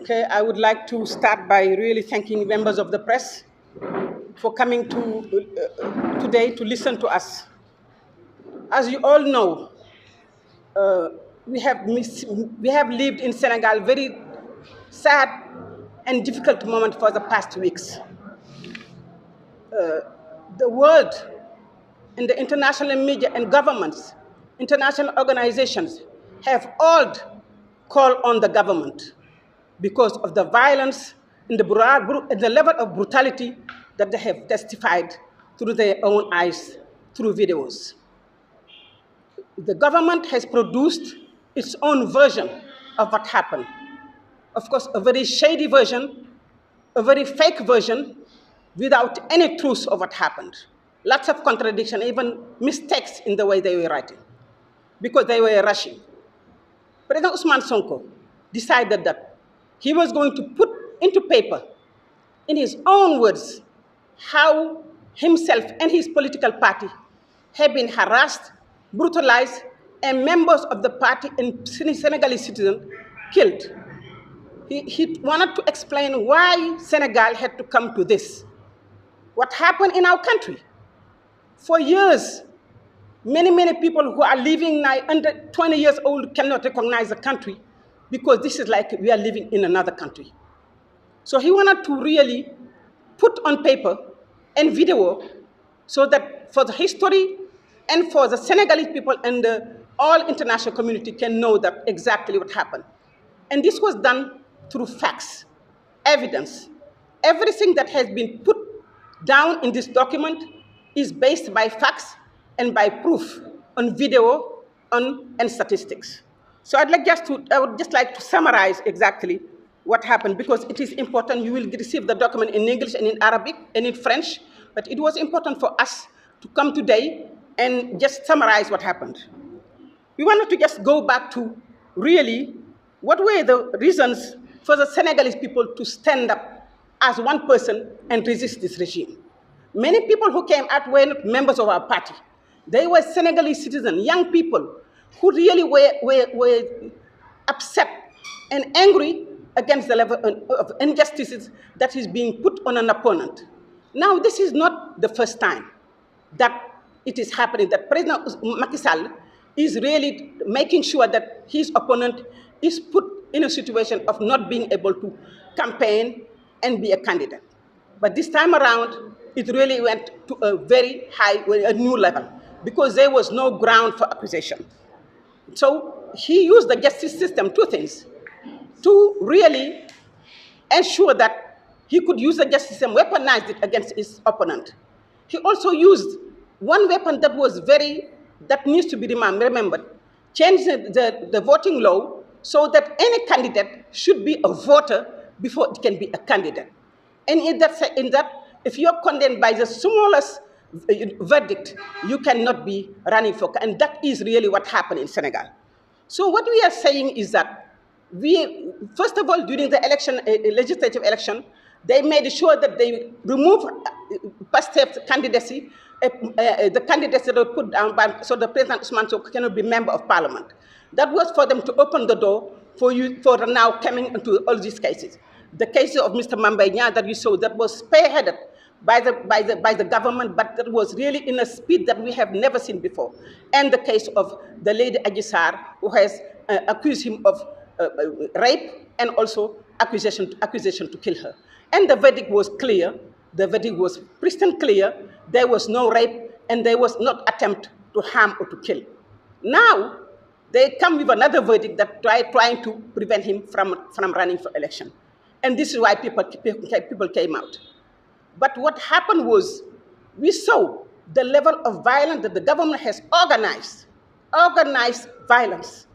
Okay, I would like to start by really thanking members of the press for coming today to listen to us. As you all know, we have lived in Senegal very sad and difficult moment for the past weeks. The world and the international media and governments, international organizations have all called on the government because of the violence and the level of brutality that they have testified through their own eyes, through videos. The government has produced its own version of what happened. Of course, a very shady version, a very fake version, without any truth of what happened. Lots of contradiction, even mistakes in the way they were writing, because they were rushing. President Ousmane Sonko decided that he was going to put into paper, in his own words, how himself and his political party have been harassed, brutalized, and members of the party and Senegalese citizens killed. He wanted to explain why Senegal had to come to this. What happened in our country? For years, many people who are living now under 20 years old cannot recognize the country because this is like we are living in another country. So he wanted to really put on paper and video so that for the history and for the Senegalese people and the all international community can know that exactly what happened. And this was done through facts, evidence. Everything that has been put down in this document is based by facts and by proof on video and statistics. So I would just like to summarize exactly what happened, because it is important. You will receive the document in English and in Arabic and in French, but it was important for us to come today and just summarize what happened. We wanted to just go back to really what were the reasons for the Senegalese people to stand up as one person and resist this regime. Many people who came out were not members of our party. They were Senegalese citizens, young people, who really were upset and angry against the level of injustices that is being put on an opponent. Now, this is not the first time that it is happening, that President Macky Sall is really making sure that his opponent is put in a situation of not being able to campaign and be a candidate. But this time around, it really went to a very high, a new level, because there was no ground for accusation. So he used the justice system, two things, to really ensure that he could use the justice system, weaponize it against his opponent. He also used one weapon that needs to be remembered, change the voting law so that any candidate should be a voter before it can be a candidate. And in that, if you're condemned by the smallest verdict, you cannot be running for, and that is really what happened in Senegal. So what we are saying is that first of all, during the election, legislative election, they made sure that they remove PASTEF candidacy, the candidates that were put down so the President Ousmane Sonko cannot be member of parliament. That was for them to open the door for now coming into all these cases. The case of Mr. Mambay Nya that you saw, that was spearheaded by the government, but that was really in a speed that we have never seen before. And the case of the lady Ajisar, who has accused him of rape and also accusation to kill her. And the verdict was clear. The verdict was crystal clear. There was no rape, and there was not attempt to harm or to kill. Now, they come with another verdict that trying to prevent him from running for election. And this is why people came out. But what happened was, we saw the level of violence that the government has organized violence,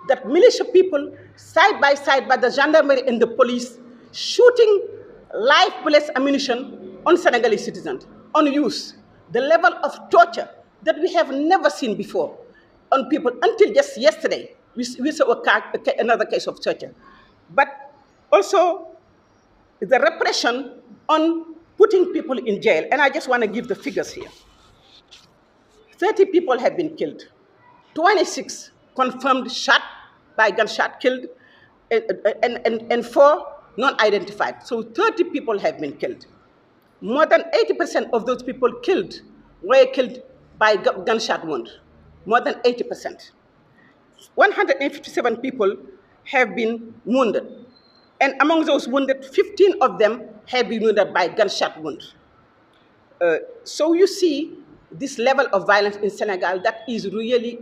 that militia people, side by the gendarmerie and the police, shooting live bullet ammunition on Senegalese citizens, on youth, the level of torture that we have never seen before on people. Until just yesterday, we saw another case of torture. But also the repression on putting people in jail. And I just want to give the figures here. 30 people have been killed. 26 confirmed shot by gunshot killed, and 4 non-identified. So 30 people have been killed. More than 80% of those people killed were killed by gunshot wound. More than 80%. 157 people have been wounded. And among those wounded, 15 of them have been wounded by gunshot wounds. So you see this level of violence in Senegal that is really,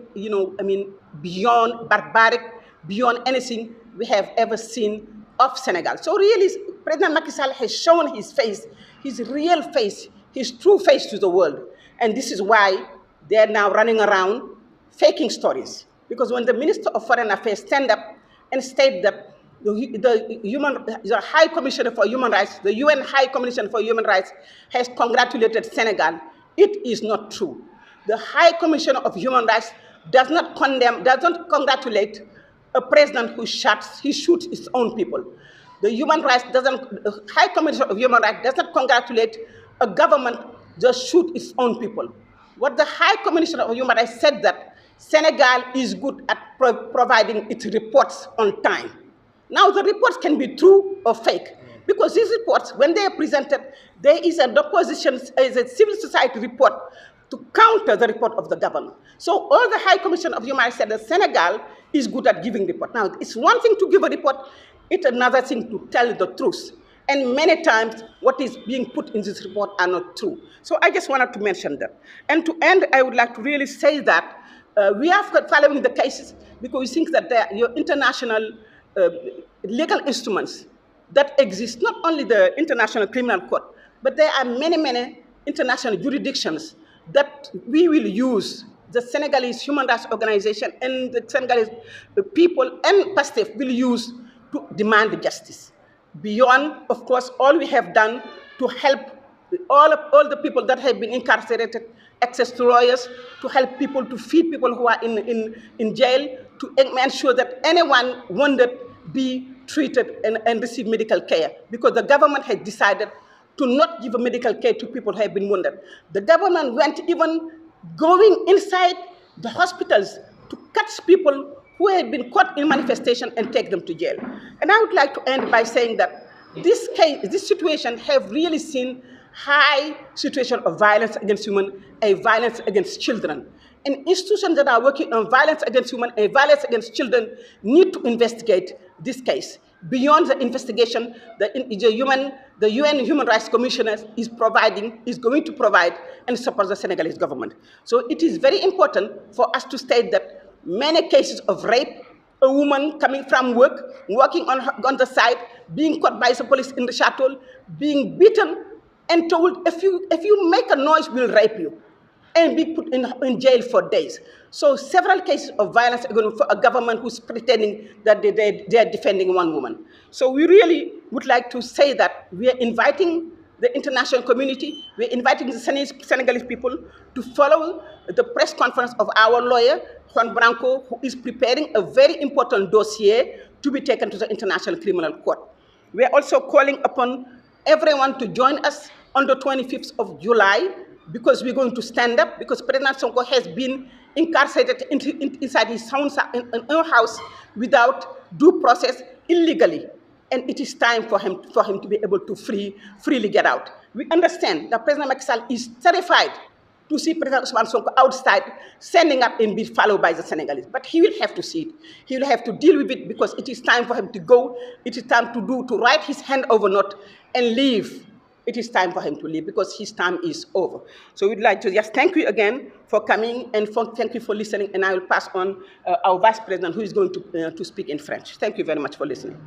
beyond barbaric, beyond anything we have ever seen of Senegal. So really, President Macky Sall has shown his face, his real face, his true face to the world. And this is why they're now running around faking stories. Because when the Minister of Foreign Affairs stand up and state that the High Commissioner for Human Rights, the UN High Commissioner for Human Rights has congratulated Senegal, it is not true. The High Commissioner of Human Rights does not condemn, does not congratulate a president who shoots his own people. The High Commissioner of Human Rights does not congratulate a government just shoot its own people. What the High Commissioner of Human Rights said that Senegal is good at providing its reports on time. Now the reports can be true or fake, because these reports, when they are presented, there is an opposition, is a civil society report to counter the report of the government. So all the High Commission of Human Rights said that Senegal is good at giving report. Now it's one thing to give a report, it's another thing to tell the truth. And many times what is being put in this report are not true. So I just wanted to mention that. And to end, I would like to really say that we are following the cases because we think that your international legal instruments that exist, not only the International Criminal Court, but there are many, many international jurisdictions that we will use. The Senegalese Human Rights Organization and the Senegalese people and PASTEF will use to demand justice. Beyond, of course, all we have done to help all the people that have been incarcerated, access to lawyers, to help people, to feed people who are in jail, to ensure that anyone wounded be treated and receive medical care, because the government has decided to not give a medical care to people who have been wounded. The government went even going inside the hospitals to catch people who had been caught in manifestation and take them to jail. And I would like to end by saying that this situation have really seen high situation of violence against women and violence against children. And institutions that are working on violence against women and violence against children need to investigate this case. Beyond the investigation, the UN Human Rights Commissioner is going to provide and support the Senegalese government. So it is very important for us to state that many cases of rape, a woman coming from work, working on the side, being caught by the police in the chateau, being beaten and told, if you make a noise, we'll rape you, and be put in jail for days. So several cases of violence against a government who's pretending that they are defending one woman. So we really would like to say that we are inviting the international community, we're inviting the Senegalese people to follow the press conference of our lawyer, Juan Branco, who is preparing a very important dossier to be taken to the International Criminal Court. We are also calling upon everyone to join us on the 25th of July, because we're going to stand up, because President Sonko has been incarcerated inside his own house without due process illegally. And it is time for him to be able to freely get out. We understand that President Macky Sall is terrified to see President Ousmane Sonko outside, standing up and be followed by the Senegalese. But he will have to see it. He will have to deal with it, because it is time for him to go. It is time to write his handover note and leave. It is time for him to leave, because his time is over. So we'd like to just thank you again for coming, and thank you for listening. And I will pass on our Vice President, who is going to speak in French. Thank you very much for listening.